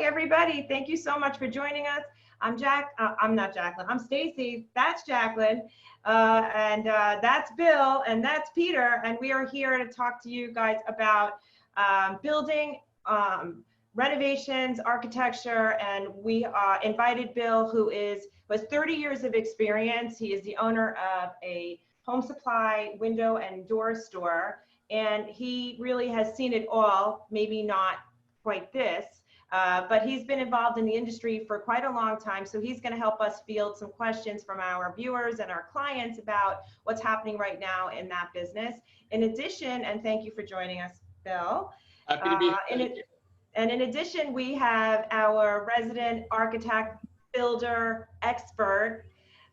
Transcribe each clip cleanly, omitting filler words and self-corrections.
everybody. Thank you so much for joining us. I'm not Jacqueline. I'm Stacy. That's Jacqueline. That's Bill. And that's Peter. And we are here to talk to you guys about building, renovations, architecture. And we invited Bill, who has 30 years of experience. He is the owner of a home supply window and door store. And he really has seen it all, maybe not quite this, but he's been involved in the industry for quite a long time. So he's going to help us field some questions from our viewers and our clients about what's happening right now in that business. In addition, and thank you for joining us, Bill. Happy to be here. And in addition, we have our resident architect, builder, expert,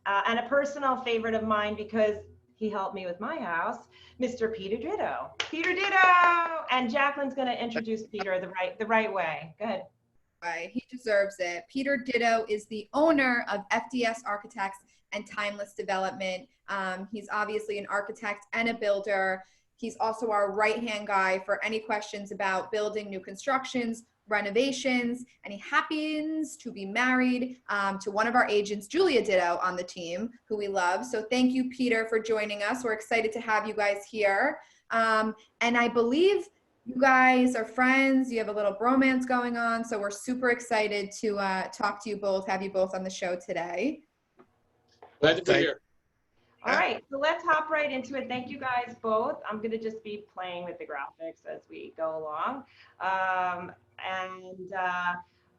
and a personal favorite of mine because he helped me with my house, Mr. Peter Ditto. Peter Ditto! And Jacqueline's gonna introduce Peter the right way. Go ahead. Right, he deserves it. Peter Ditto is the owner of FDS Architects and Timeless Development. He's obviously an architect and a builder. He's also our right-hand guy for any questions about building new constructions, renovations, and he happens to be married to one of our agents, Julia Ditto, on the team, who we love. So thank you, Peter, for joining us. We're excited to have you guys here. And I believe you guys are friends. You have a little bromance going on. So we're super excited to talk to you both, have you both on the show today. Glad to be here. All right, so let's hop right into it. Thank you guys both. I'm going to just be playing with the graphics as we go along.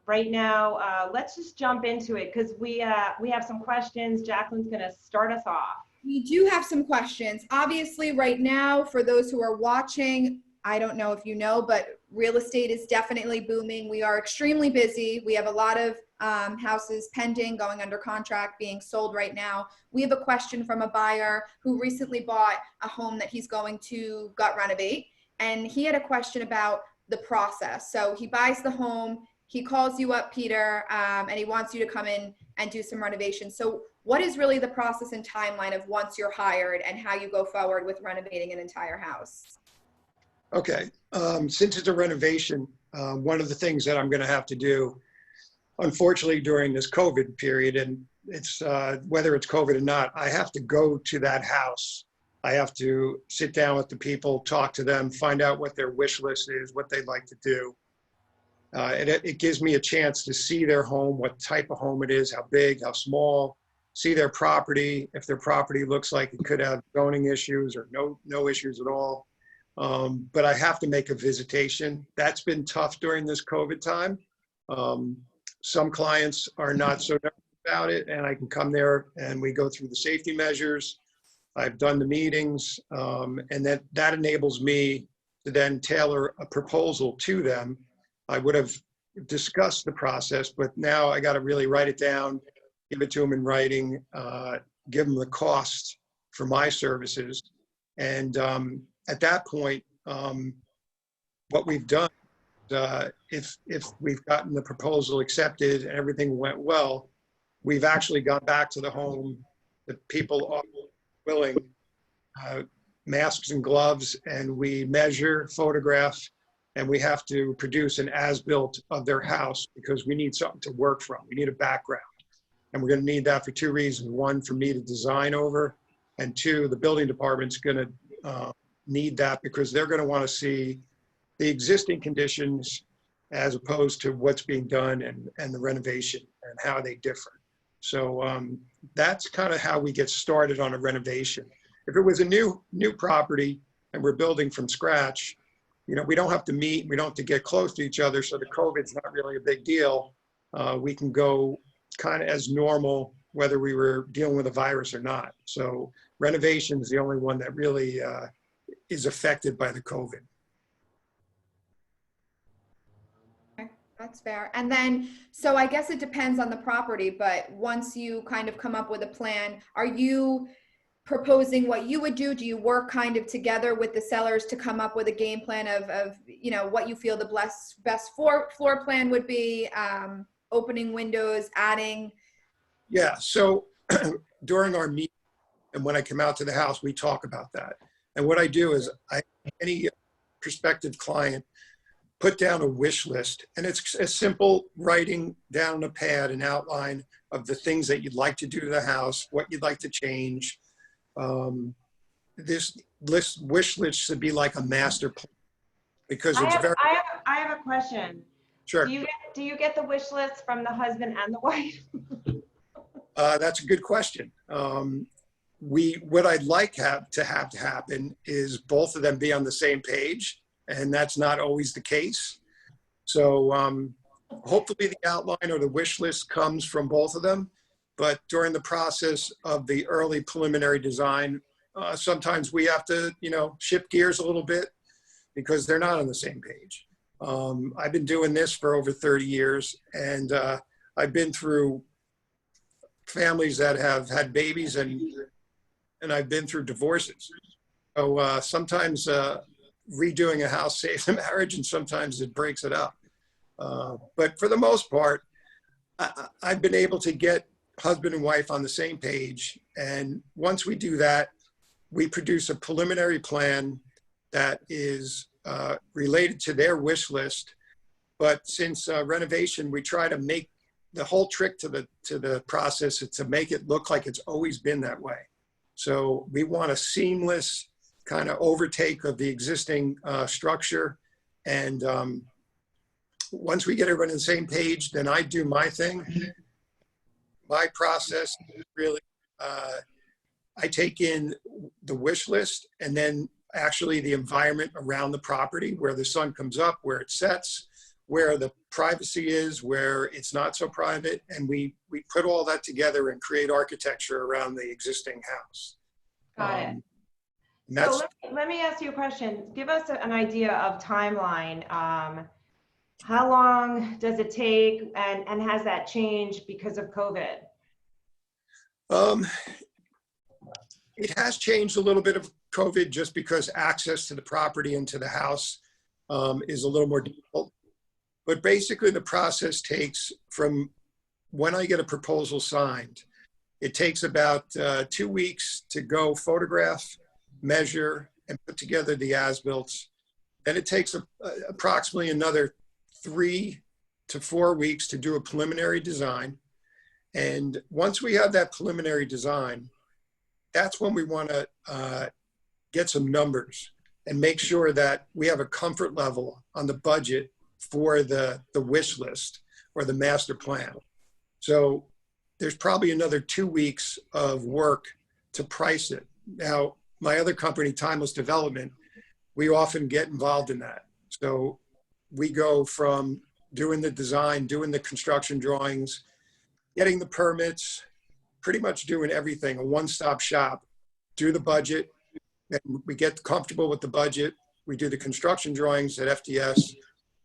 Right now, let's just jump into it because we have some questions. Jacqueline's going to start us off. We do have some questions. Obviously, right now, for those who are watching, I don't know if you know, but real estate is definitely booming. We are extremely busy. We have a lot of houses pending, going under contract, being sold right now. We have a question from a buyer who recently bought a home that he's going to gut renovate. And he had a question about the process. So he buys the home, he calls you up, Peter, and he wants you to come in and do some renovations. So what is really the process and timeline of once you're hired and how you go forward with renovating an entire house? Okay, since it's a renovation, one of the things that I'm going to have to do, unfortunately, during this COVID period, and it's whether it's COVID or not, I have to go to that house. I have to sit down with the people, talk to them, find out what their wish list is, what they'd like to do. And it gives me a chance to see their home, what type of home it is, how big, how small, see their property, if their property looks like it could have zoning issues or no issues at all. But I have to make a visitation. That's been tough during this COVID time. Some clients are not so nervous about it, and I can come there and we go through the safety measures. I've done the meetings, and that enables me to then tailor a proposal to them. I would have discussed the process, but now I got to really write it down, give it to them in writing, give them the cost for my services. And at that point, what we've done, if we've gotten the proposal accepted and everything went well, we've actually gone back to the home. The people are willing, masks and gloves, and we measure, photograph, and we have to produce an as-built of their house because we need something to work from. We need a background. And we're going to need that for two reasons. One, for me to design over, and two, the building department's going to need that because they're going to want to see the existing conditions as opposed to what's being done and the renovation and how they differ. So that's kind of how we get started on a renovation. If it was a new property and we're building from scratch, you know, we don't have to meet, we don't have to get close to each other, so the COVID's not really a big deal. We can go kind of as normal, whether we were dealing with a virus or not. So renovation is the only one that really is affected by the COVID. Okay, that's fair. And then, so I guess it depends on the property, but once you kind of come up with a plan, are you proposing what you would do? Do you work kind of together with the sellers to come up with a game plan of you know, what you feel the best floor plan would be, opening windows, adding? Yeah, so during our meeting and when I come out to the house, we talk about that. And what I do is any prospective client put down a wish list, and it's a simple writing down on a pad, an outline of the things that you'd like to do to the house, what you'd like to change. This wish list should be like a master plan, because it's very. I have a question. Sure. Do you get the wish list from the husband and the wife? That's a good question. What I'd like to happen is both of them be on the same page, and that's not always the case. So hopefully the outline or the wish list comes from both of them. But during the process of the early preliminary design, sometimes we have to, shift gears a little bit because they're not on the same page. I've been doing this for over 30 years, and I've been through families that have had babies, and I've been through divorces. So sometimes redoing a house saves a marriage, and sometimes it breaks it up. But for the most part, I've been able to get husband and wife on the same page. And once we do that, we produce a preliminary plan that is related to their wish list. But since renovation, we try to make the whole trick to the process is to make it look like it's always been that way. So we want a seamless kind of overtake of the existing structure. And once we get everyone on the same page, then I do my thing. My process is really, I take in the wish list and then actually the environment around the property, where the sun comes up, where it sets, where the privacy is, where it's not so private. And we put all that together and create architecture around the existing house. Got it. So let me ask you a question. Give us an idea of timeline. How long does it take, and has that changed because of COVID? It has changed a little bit of COVID, just because access to the property and to the house is a little more difficult. But basically the process takes from when I get a proposal signed, it takes about 2 weeks to go photograph, measure, and put together the as-built. And it takes approximately another 3 to 4 weeks to do a preliminary design. And once we have that preliminary design, that's when we want to get some numbers and make sure that we have a comfort level on the budget for the wish list or the master plan. So there's probably another 2 weeks of work to price it. Now, my other company, Timeless Development, we often get involved in that. So we go from doing the design, doing the construction drawings, getting the permits, pretty much doing everything, a one-stop shop, do the budget, and we get comfortable with the budget, we do the construction drawings at FDS,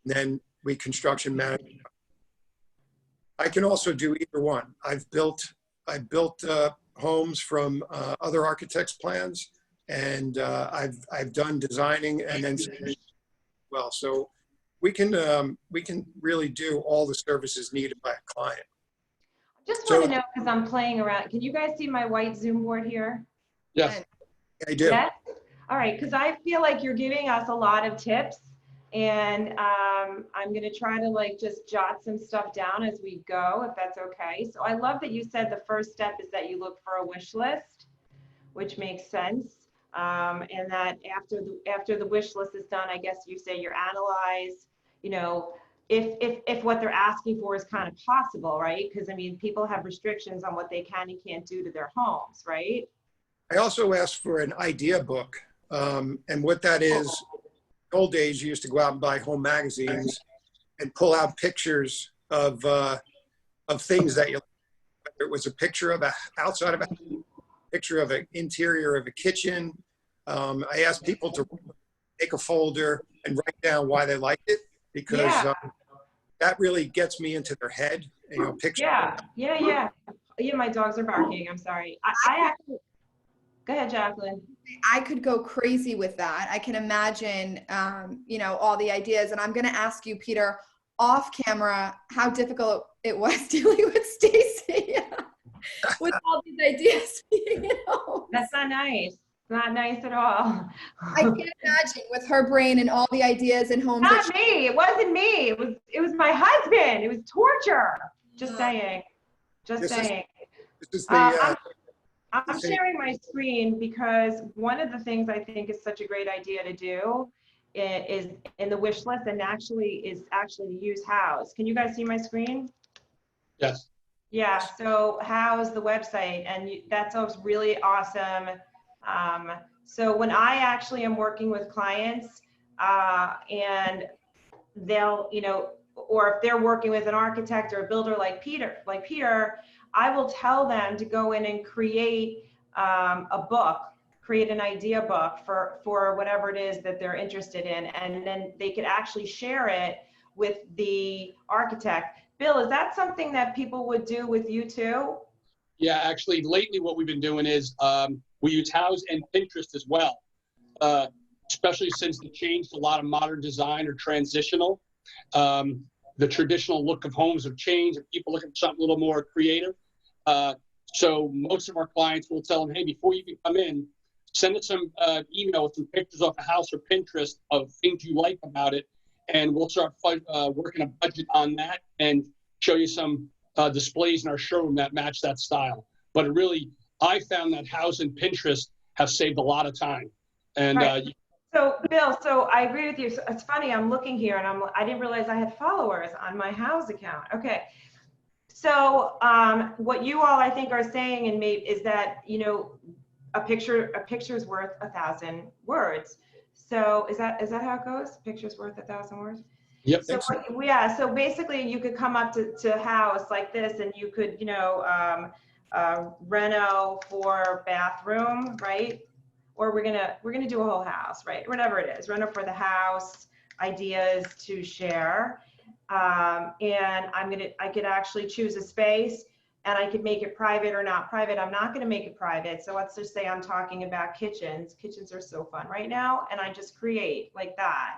and then we construction manage. I can also do either one. I built homes from other architects' plans, and I've done designing and then well. So we can really do all the services needed by a client. Just want to know, because I'm playing around. Can you guys see my white Zoom board here? Yes. I do. Yes? All right, because I feel like you're giving us a lot of tips, and I'm going to try to just jot some stuff down as we go, if that's okay. So I love that you said the first step is that you look for a wish list, which makes sense. And that after the wish list is done, I guess you say you analyze, if what they're asking for is kind of possible, right? Because I mean, people have restrictions on what they can and can't do to their homes, right? I also asked for an idea book, and what that is. In the old days, you used to go out and buy home magazines and pull out pictures of things that you like. Whether it was a picture of outside of a picture of an interior of a kitchen. I asked people to make a folder and write down why they liked it, because that really gets me into their head. Picture. Yeah. My dogs are barking. I'm sorry. I actually. Go ahead, Jacqueline. I could go crazy with that. I can imagine, all the ideas. And I'm going to ask you, Peter, off camera, how difficult it was dealing with Stacy with all these ideas. That's not nice. Not nice at all. I can't imagine with her brain and all the ideas and homes. Not me. It wasn't me. It was my husband. It was torture. Just saying. Just saying. This is the, I'm sharing my screen because one of the things I think is such a great idea to do is in the wish list and actually to use House. Can you guys see my screen? Yes. Yeah, so House, the website, and that's really awesome. So when I actually am working with clients and they'll, or if they're working with an architect or a builder like Peter, I will tell them to go in and create a book, create an idea book for whatever it is that they're interested in, and then they could actually share it with the architect. Bill, is that something that people would do with you too? Yeah, actually, lately what we've been doing is we use House and Pinterest as well, especially since they changed a lot of modern design or transitional. The traditional look of homes have changed and people looking for something a little more creative. So most of our clients will tell them, hey, before you can come in, send us some email with some pictures off the house or Pinterest of things you like about it. And we'll start working a budget on that and show you some displays in our showroom that match that style. But it really, I found that House and Pinterest have saved a lot of time. And right. So Bill, so I agree with you. So it's funny, I'm looking here and I didn't realize I had followers on my House account. Okay. So what you all I think are saying and maybe is that, a picture is worth 1,000 words. So is that how it goes? Picture's worth 1,000 words? Yep. So yeah, so basically you could come up to House like this and you could, Reno for bathroom, right? Or we're gonna do a whole house, right? Whatever it is, Reno for the house, ideas to share. And I could actually choose a space and I could make it private or not private. I'm not gonna make it private. So let's just say I'm talking about kitchens. Kitchens are so fun right now. And I just create like that.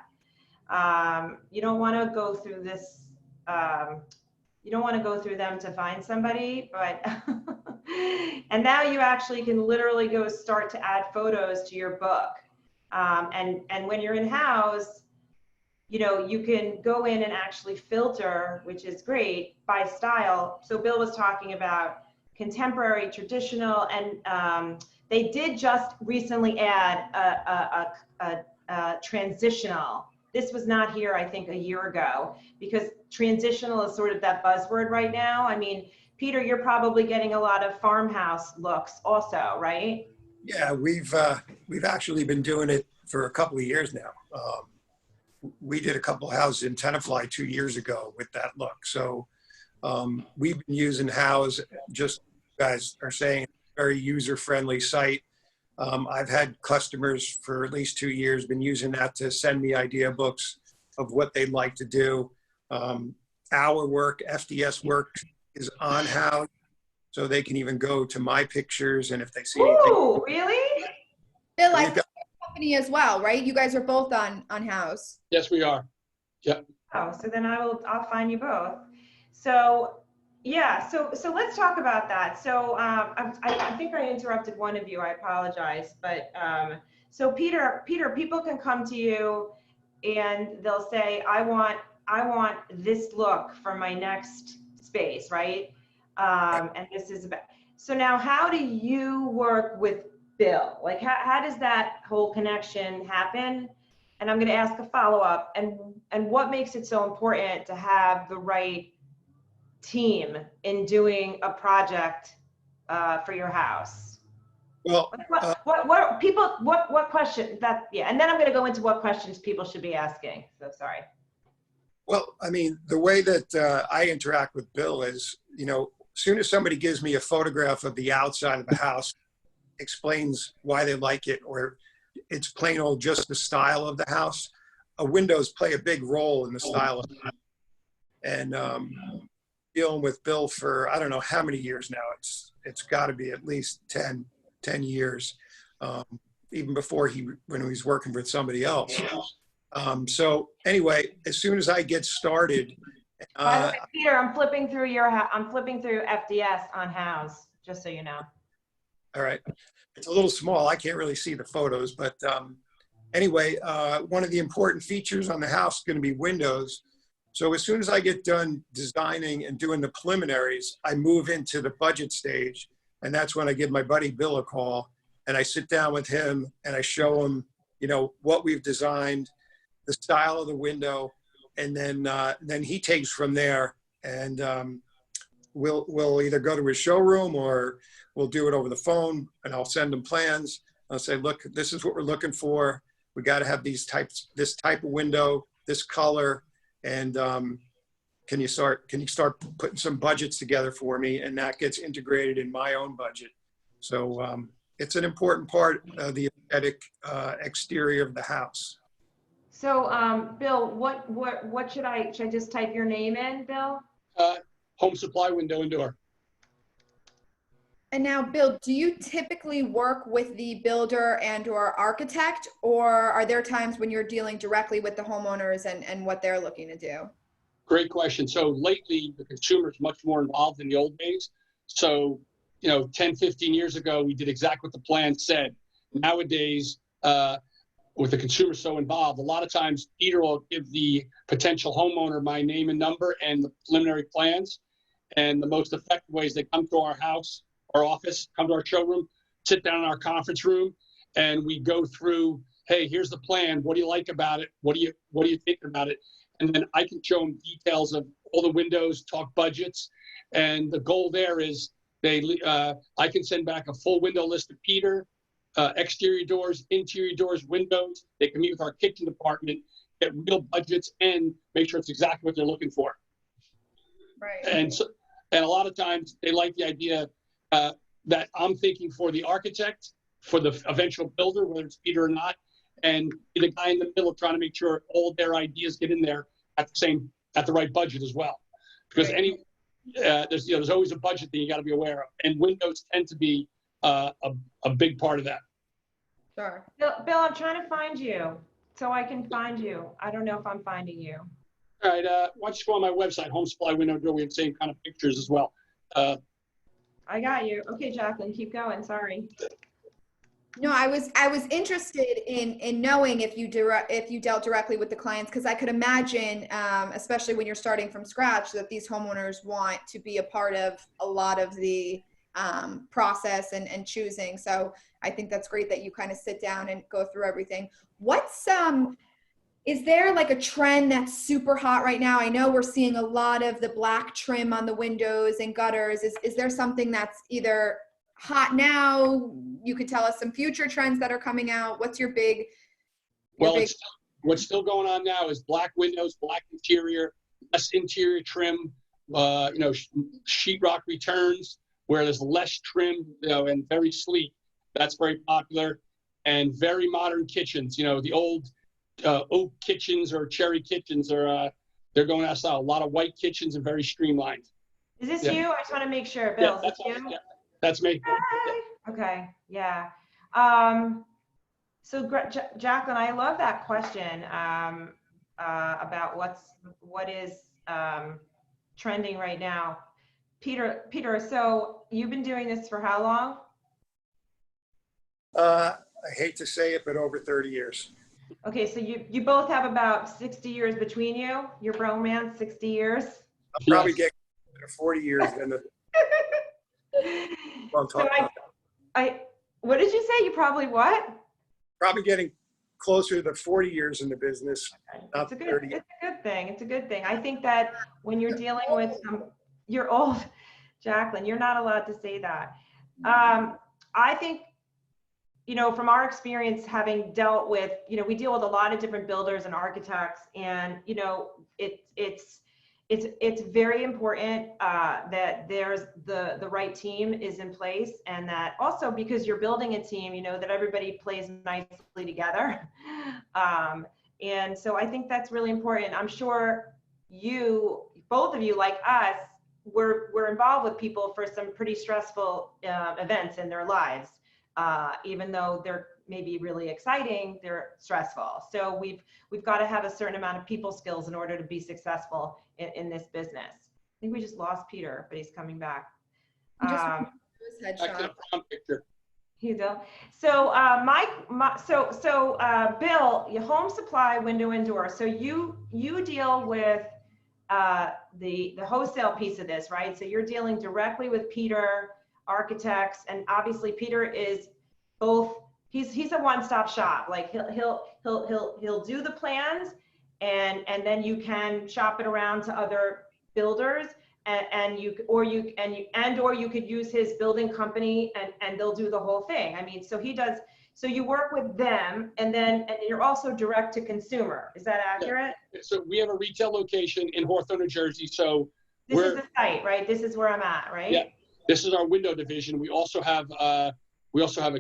You don't wanna go through this, you don't wanna go through them to find somebody, but, and now you actually can literally go start to add photos to your book. And when you're in House, you can go in and actually filter, which is great, by style. So Bill was talking about contemporary, traditional, and they did just recently add a transitional. This was not here, I think, a year ago, because transitional is sort of that buzzword right now. I mean, Peter, you're probably getting a lot of farmhouse looks also, right? Yeah, we've actually been doing it for a couple of years now. We did a couple of houses in Tenafly 2 years ago with that look. So we've been using House, just you guys are saying, very user-friendly site. I've had customers for at least 2 years been using that to send me idea books of what they'd like to do. Our work, FDS work, is on House, so they can even go to my pictures, and if they see anything. Ooh, really? Bill, I think company as well, right? You guys are both on House. yes, we are. Yep. Oh, so then I'll find you both. So yeah, so let's talk about that. So I think I interrupted one of you. I apologize, but so Peter, people can come to you and they'll say, I want this look for my next space, right? And this is about. So now, how do you work with Bill? Like, how does that whole connection happen? And I'm going to ask a follow-up. And what makes it so important to have the right team in doing a project for your house? Well, what question that, yeah. And then I'm going to go into what questions people should be asking. So sorry. well, I mean, the way that I interact with Bill is, as soon as somebody gives me a photograph of the outside of the house, explains why they like it, or it's plain old just the style of the house, windows play a big role in the style of the house. And dealing with Bill for I don't know how many years now. It's got to be at least 10 years, even before when he was working with somebody else. So anyway, as soon as I get started, by the way, Peter, I'm flipping through FDS on House, just so you know. All right. It's a little small. I can't really see the photos, but anyway, one of the important features on the house is going to be windows. So as soon as I get done designing and doing the preliminaries, I move into the budget stage. And that's when I give my buddy Bill a call and I sit down with him and I show him, you know, what we've designed, the style of the window, and then he takes from there. And we'll either go to his showroom or we'll do it over the phone, and I'll send him plans. I'll say, look, this is what we're looking for. We got to have this type of window, this color, and can you start putting some budgets together for me? And that gets integrated in my own budget. So it's an important part of the aesthetic exterior of the house. So Bill, what should I just type your name in, Bill? Home Supply Window and Door. And now, Bill, do you typically work with the builder and or architect, or are there times when you're dealing directly with the homeowners and what they're looking to do? Great question. So lately, the consumer is much more involved than the old days. So, you know, 10, 15 years ago, we did exactly what the plan said. Nowadays, with the consumer so involved, a lot of times Peter will give the potential homeowner my name and number and the preliminary plans. And the most effective way is they come to our house, our office, come to our showroom, sit down in our conference room, and we go through, hey, here's the plan. What do you like about it? What do you think about it? And then I can show them details of all the windows, talk budgets. And the goal there is I can send back a full window list to Peter, exterior doors, interior doors, windows. They can meet with our kitchen department, get real budgets, and make sure it's exactly what they're looking for. Right. And a lot of times they like the idea that I'm thinking for the architect, for the eventual builder, whether it's Peter or not, and be the guy in the middle trying to make sure all their ideas get in there at the right budget as well. Because Right. there's always a budget that you got to be aware of, and windows tend to be a big part of that. Sure. Bill, I'm trying to find you so I can find you. I don't know if I'm finding you. All right, why don't you go on my website, Home Supply Window Door? We have the same kind of pictures as well. I got you. Okay, Jacqueline, keep going. Sorry. No, I was interested in knowing if you dealt directly with the clients, because I could imagine, especially when you're starting from scratch, that these homeowners want to be a part of a lot of the process and choosing. So I think that's great that you kind of sit down and go through everything. Is there like a trend that's super hot right now? I know we're seeing a lot of the black trim on the windows and gutters. Is there something that's either hot now? You could tell us some future trends that are coming out. What's your big? What's still going on now is black windows, black interior, less interior trim, sheetrock returns, where there's less trim, and very sleek. That's very popular. And very modern kitchens, the old oak kitchens or cherry kitchens are they're going outside. A lot of white kitchens and very streamlined. Is this you? I just want to make sure, Bill. Yeah, that's me. Yeah. Okay. Yeah. So Jacqueline, I love that question about what is trending right now. Peter, so you've been doing this for how long? I hate to say it, but over 30 years. Okay, so you both have about 60 years between you. Your bromance, 60 years. I'll probably get 40 years then. So what did you say? You probably what? Probably getting closer to 40 years in the business. Okay. Not It's a 30. good thing. It's a good thing. I think that when you're dealing with you're old, Jacqueline, you're not allowed to say that. I think, from our experience having dealt with, we deal with a lot of different builders and architects, and, it's very important that there's the right team is in place, and that also because you're building a team, that everybody plays nicely together. And so I think that's really important. I'm sure both of you, like us, we're involved with people for some pretty stressful events in their lives. Even though they're maybe really exciting, they're stressful. So we've got to have a certain amount of people skills in order to be successful in this business. I think we just lost Peter, but he's coming back. Back to the prom picture. You do. So, Bill, your home supply window and door. So you deal with the wholesale piece of this, right? So you're dealing directly with Peter Architects, and obviously Peter is both. He's a one-stop shop. Like he'll do the plans, and then you can shop it around to other builders. And you could use his building company and they'll do the whole thing. I mean, so he does, so you work with them and you're also direct to consumer. Is that accurate? Yeah. So we have a retail location in Hawthorne, New Jersey. So this is the site, right? This is where I'm at, right? Yeah. This is our window division. We also have a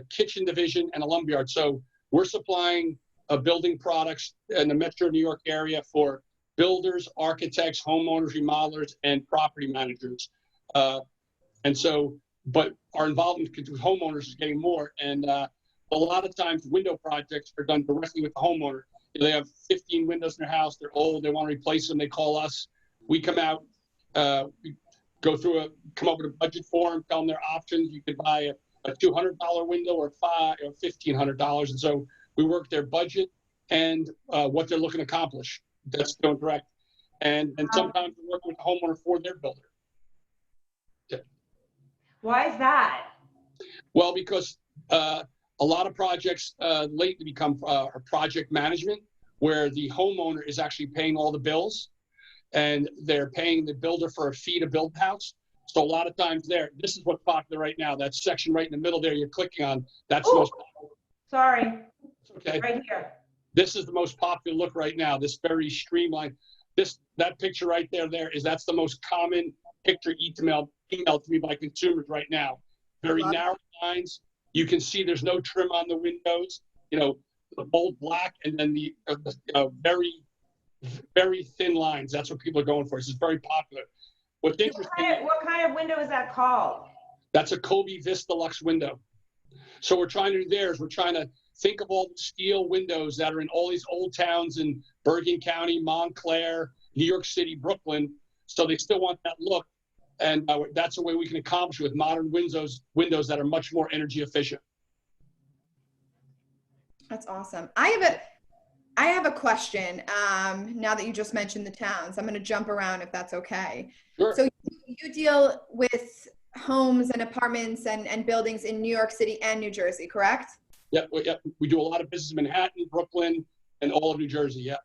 kitchen division and a lumberyard. So we're supplying building products in the Metro New York area for builders, architects, homeowners, remodelers, and property managers. And so, but our involvement with homeowners is getting more. And a lot of times window projects are done directly with the homeowner. They have 15 windows in their house. They're old. They want to replace them. They call us. We come out, we go through come up with a budget for them, tell them their options. You could buy a $200 window or $1,500. And so we work their budget and what they're looking to accomplish. That's going direct. And sometimes we work with the homeowner for their builder. Yeah. Why is that? Well, because a lot of projects lately become project management, where the homeowner is actually paying all the bills and they're paying the builder for a fee to build the house. So a lot of times this is what's popular right now. That section right in the middle there you're clicking on, that's the most popular. Sorry. Okay. Right here. This is the most popular look right now. This very streamlined. That picture right that's the most common picture emailed to me by consumers right now. Very narrow lines. You can see there's no trim on the windows. The bold black, and then the very, very thin lines. That's what people are going for. This is very popular. What's interesting? What kind of window is that called? That's a Kobe Vista Lux window. So we're trying to do theirs. We're trying to think of all the steel windows that are in all these old towns in Bergen County, Montclair, New York City, Brooklyn. So they still want that look. And that's a way we can accomplish it with modern windows that are much more energy efficient. That's awesome. I have a question. Now that you just mentioned the towns, I'm going to jump around if that's okay. Sure. So you deal with homes and apartments and buildings in New York City and New Jersey, correct? Yeah, we do a lot of business in Manhattan, Brooklyn, and all of New Jersey. Yeah.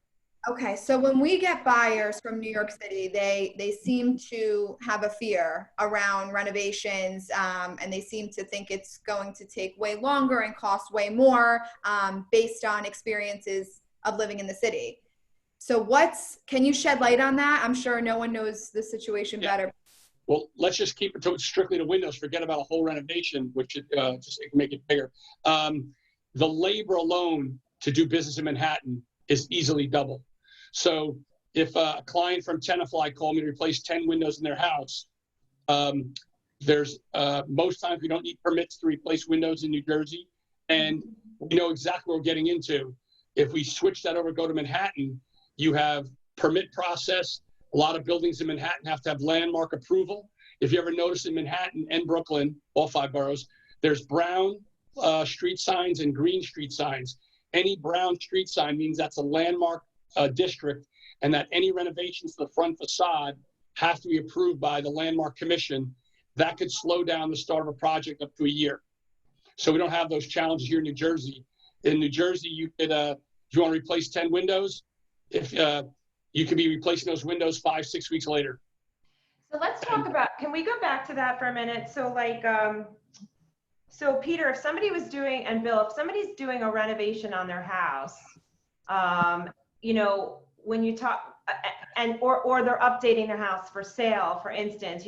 Okay, so when we get buyers from New York City, they seem to have a fear around renovations, and they seem to think it's going to take way longer and cost way more based on experiences of living in the city. So can you shed light on that? I'm sure no one knows the situation better. Well, let's just keep it to strictly to windows. Forget about a whole renovation, which just make it bigger. The labor alone to do business in Manhattan is easily double. So if a client from Tenafly called me to replace 10 windows in their house, there's most times we don't need permits to replace windows in New Jersey, and we know exactly what we're getting into. If we switch that over, go to Manhattan, you have permit process. A lot of buildings in Manhattan have to have landmark approval. If you ever notice in Manhattan and Brooklyn, all 5 boroughs, there's brown street signs and green street signs. Any brown street sign means that's a landmark district, and that any renovations to the front facade have to be approved by the Landmark Commission. That could slow down the start of a project up to a year. So we don't have those challenges here in New Jersey. In New Jersey, you could, if you want to replace 10 windows, you could be replacing those windows 5-6 weeks later. So let's talk about, can we go back to that for a minute? So like, so Peter, if somebody was doing, and Bill, if somebody's doing a renovation on their house, when you talk, or they're updating their house for sale, for instance,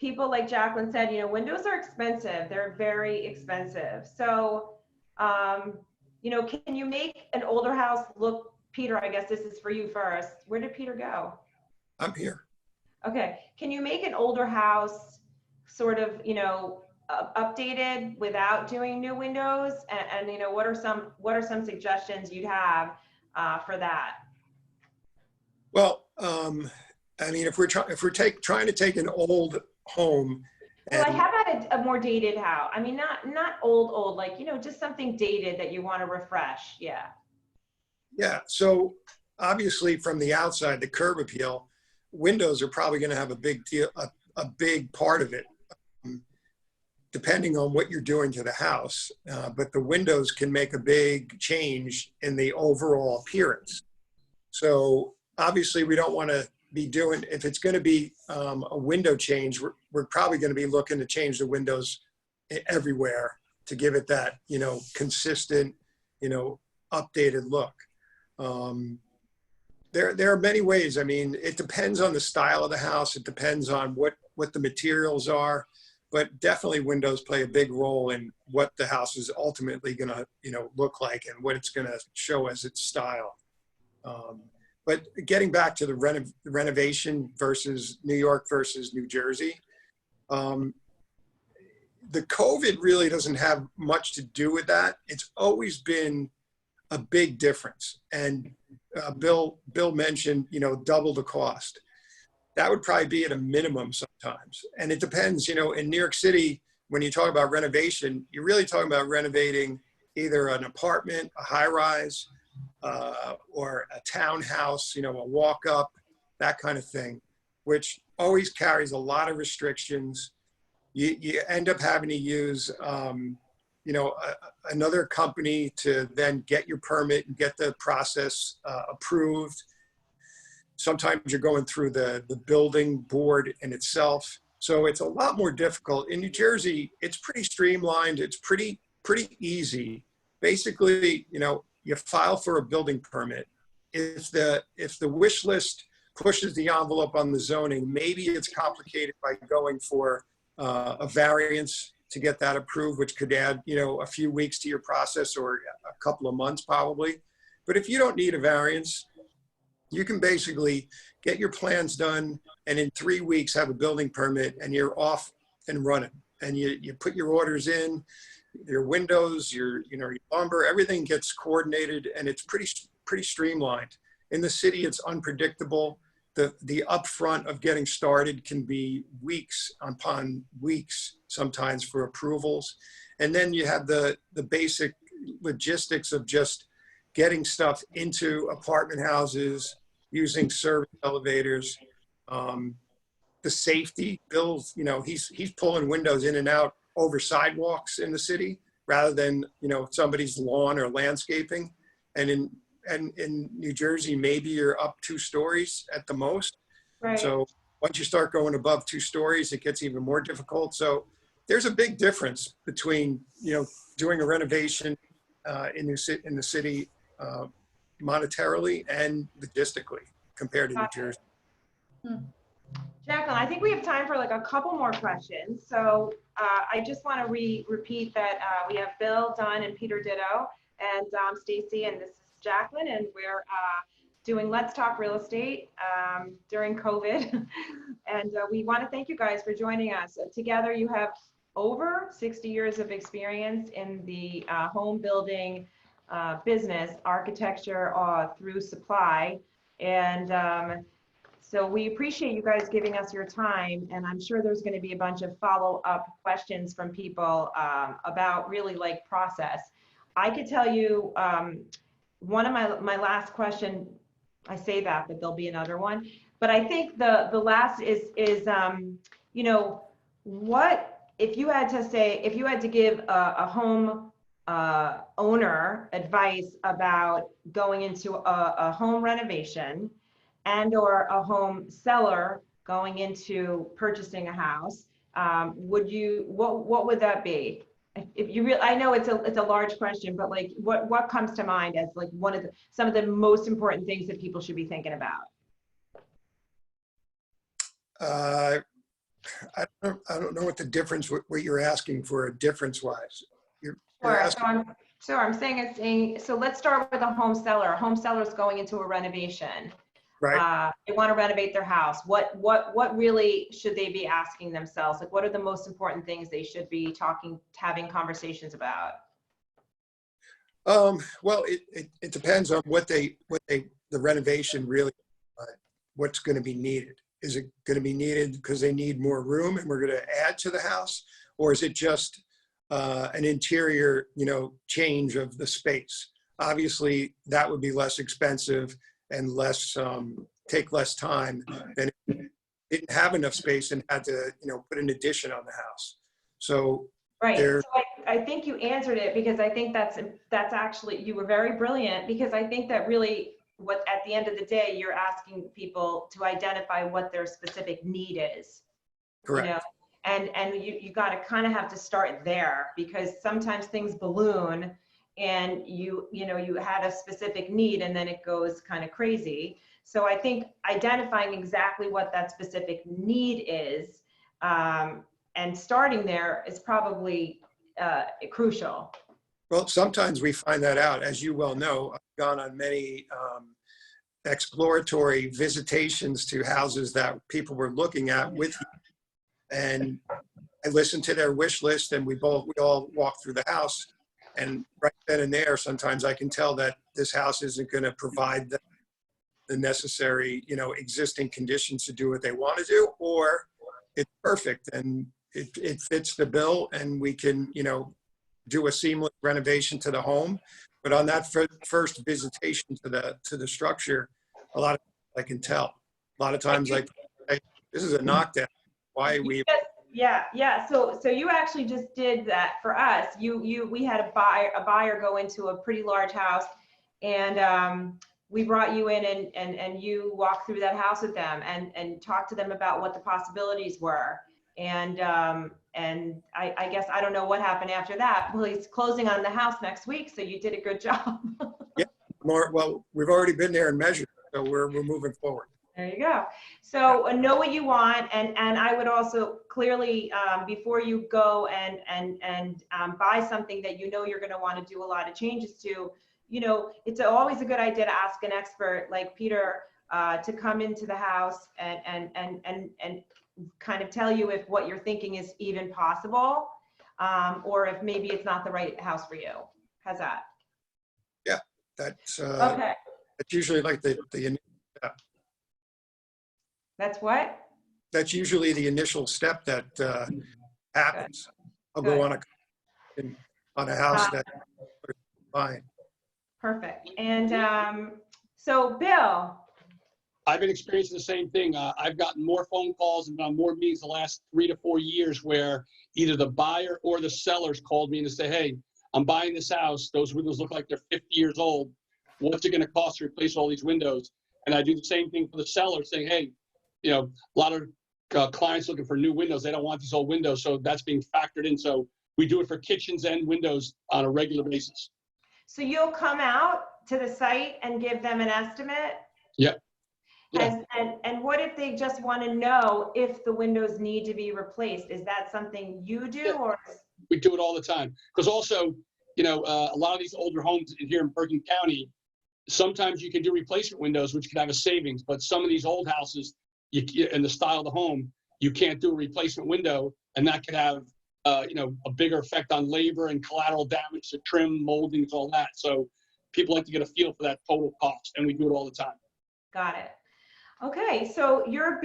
people like Jacqueline said, windows are expensive. They're very expensive. So, can you make an older house look, Peter, I guess this is for you first. Where did Peter go? I'm here. Okay. Can you make an older house sort of, updated without doing new windows? And what are some suggestions you'd have for that? Well, if we're trying to take an old home Well, And how about a more dated house? I mean, not old, like, just something dated that you want to refresh. Yeah. yeah, so obviously from the outside, the curb appeal, windows are probably going to have a big deal, a big part of it, depending on what you're doing to the house. But the windows can make a big change in the overall appearance. So obviously we don't want to be doing, if it's going to be a window change, we're probably going to be looking to change the windows everywhere to give it that, consistent, updated look. There are many ways. I mean, it depends on the style of the house. It depends on what the materials are, but definitely windows play a big role in what the house is ultimately going to, look like and what it's going to show as its style. But getting back to the renovation versus New York versus New Jersey, the COVID really doesn't have much to do with that. It's always been a big difference. And Bill mentioned, double the cost. That would probably be at a minimum sometimes. And it depends, in New York City, when you talk about renovation, you're really talking about renovating either an apartment, a high rise, or a townhouse, a walk up, that kind of thing, which always carries a lot of restrictions. You end up having to use, another company to then get your permit and get the process approved. Sometimes you're going through the building board in itself. So it's a lot more difficult. In New Jersey, it's pretty streamlined. It's pretty easy. Basically, you file for a building permit. If the wish list pushes the envelope on the zoning, maybe it's complicated by going for a variance to get that approved, which could add, a few weeks to your process or a couple of months probably. But if you don't need a variance, you can basically get your plans done and in 3 weeks have a building permit and you're off and running. And you put your orders in, your windows, your lumber, everything gets coordinated and it's pretty streamlined. In the city, it's unpredictable. The upfront of getting started can be weeks upon weeks sometimes for approvals. And then you have the basic logistics of just getting stuff into apartment houses, using service elevators, the safety. Bill's, he's pulling windows in and out over sidewalks in the city rather than, somebody's lawn or landscaping. And in New Jersey, maybe you're up 2 stories at the most. Right. So once you start going above 2 stories, it gets even more difficult. So there's a big difference between, doing a renovation in the city monetarily and logistically compared to New Jersey. Jacqueline, I think we have time for like a couple more questions. So I just want to repeat that we have Bill, Dunn, and Peter Ditto, and Stacy, and this is Jacqueline, and we're doing Let's Talk Real Estate during COVID. And we want to thank you guys for joining us. Together, you have over 60 years of experience in the home building business, architecture through supply. And so we appreciate you guys giving us your time. And I'm sure there's going to be a bunch of follow-up questions from people about really like process. I could tell you one of my last question, I say that, but there'll be another one. But I think the last is what, if you had to give a home owner advice about going into a home renovation and or a home seller going into purchasing a house, what would that be? If you really, I know it's a large question, but like what comes to mind as like some of the most important things that people should be thinking about? I don't know what the difference, what you're asking for difference-wise. You're Sure. asking, So I'm saying, so let's start with a home seller. A home seller is going into a renovation. right? They want to renovate their house. What really should they be asking themselves? Like, what are the most important things they should be having conversations about? Well, it depends on what the renovation really, what's going to be needed. Is it going to be needed because they need more room and we're going to add to the house? Or is it just an interior, change of the space? Obviously, that would be less expensive and less, take less time than if you didn't have enough space and had to, put an addition on the house. So right. there. So I think you answered it, because I think that's actually, you were very brilliant, because I think that really what at the end of the day, you're asking people to identify what their specific need is. Correct. And you got to kind of have to start there, because sometimes things balloon and you had a specific need and then it goes kind of crazy. So I think identifying exactly what that specific need is, and starting there is probably crucial. Well, sometimes we find that out. As you well know, I've gone on many exploratory visitations to houses that people were looking at with you. And I listened to their wish list, and we all walked through the house. And right then and there, sometimes I can tell that this house isn't going to provide the necessary, existing conditions to do what they want to do, or it's perfect and it fits the bill, and we can, do a seamless renovation to the home. But on that first visitation to the structure, a lot of I can tell. A lot of times, like, hey, this is a knockdown. Why we? Yeah. So you actually just did that for us. We had a buyer go into a pretty large house, and we brought you in and you walked through that house with them and talked to them about what the possibilities were. And I guess I don't know what happened after that. Well, he's closing on the house next week, so you did a good job. Yeah. Well, we've already been there and measured, so we're moving forward. There you go. So know what you want, and I would also clearly, before you go and buy something that you're going to want to do a lot of changes to, it's always a good idea to ask an expert like Peter to come into the house and kind of tell you if what you're thinking is even possible, or if maybe it's not the right house for you. How's that? Yeah, that's okay. That's usually like the initial step. That's what? That's usually the initial step that happens. I'll Good. go on a house that fine. Perfect. And so Bill. I've been experiencing the same thing. I've gotten more phone calls and done more meetings the last 3 to 4 years where either the buyer or the sellers called me and say, hey, I'm buying this house. Those windows look like they're 50 years old. What's it going to cost to replace all these windows? And I do the same thing for the seller, saying, hey, a lot of clients looking for new windows. They don't want these old windows. So that's being factored in. So we do it for kitchens and windows on a regular basis. So you'll come out to the site and give them an estimate? Yep. Yeah. And what if they just want to know if the windows need to be replaced? Is that something you do? Yeah. Or we do it all the time? Because also, a lot of these older homes here in Bergen County, sometimes you can do replacement windows, which could have a savings. But some of these old houses, in the style of the home, you can't do a replacement window, and that could have, a bigger effect on labor and collateral damage to trim, moldings, all that. So people like to get a feel for that total cost, and we do it all the time. Got it. Okay, so your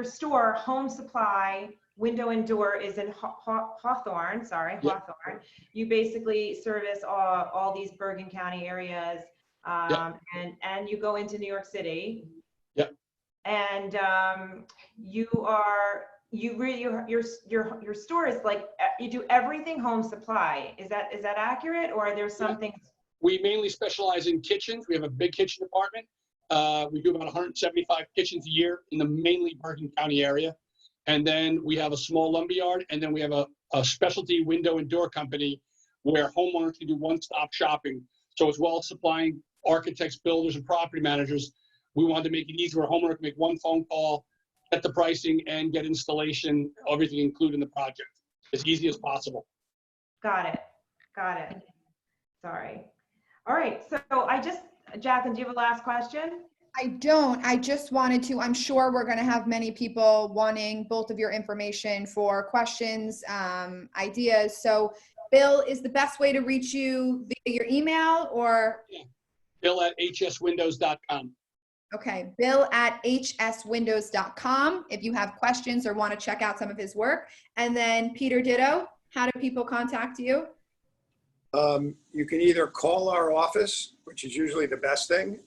store, Home Supply Window and Door, is in Hawthorne. Sorry, Yep. Hawthorne. You basically service all these Bergen County areas, Yep. and you go into New York City. Yep. And your store is like, you do everything Home Supply. Is that accurate, or are there some things? We mainly specialize in kitchens. We have a big kitchen department. We do about 175 kitchens a year in the mainly Bergen County area. And then we have a small lumberyard, and then we have a specialty window and door company where homeowners can do one-stop shopping. So as well as supplying architects, builders, and property managers, we wanted to make it easy where a homeowner can make one phone call, get the pricing, and get installation, everything included in the project, as easy as possible. Got it. Sorry. All right, so Jacqueline, do you have a last question? I don't. I just wanted to, I'm sure we're going to have many people wanting both of your information for questions, ideas. So Bill, is the best way to reach you via your email or? Yeah. Bill@hswindows.com. Okay, Bill at hswindows.com if you have questions or want to check out some of his work. And then Peter Ditto, how do people contact you? You can either call our office, which is usually the best thing,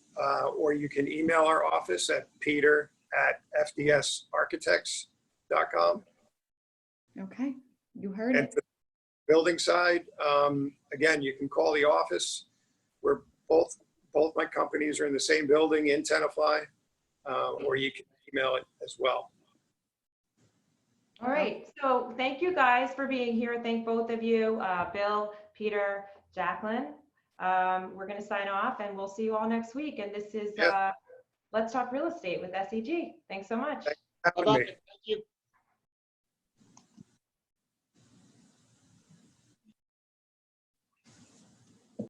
or you can email our office at peter@fdsarchitects.com. Okay, you heard And it. for the building side, again, you can call the office. We're both my companies are in the same building in Tenafly, or you can email it as well. All right, so thank you guys for being here. Thank both of you, Bill, Peter, Jacqueline. We're going to sign off and we'll see you all next week. And this is Let's Talk Real Estate with SEG. Thanks so much. Thanks for having me. Thank you.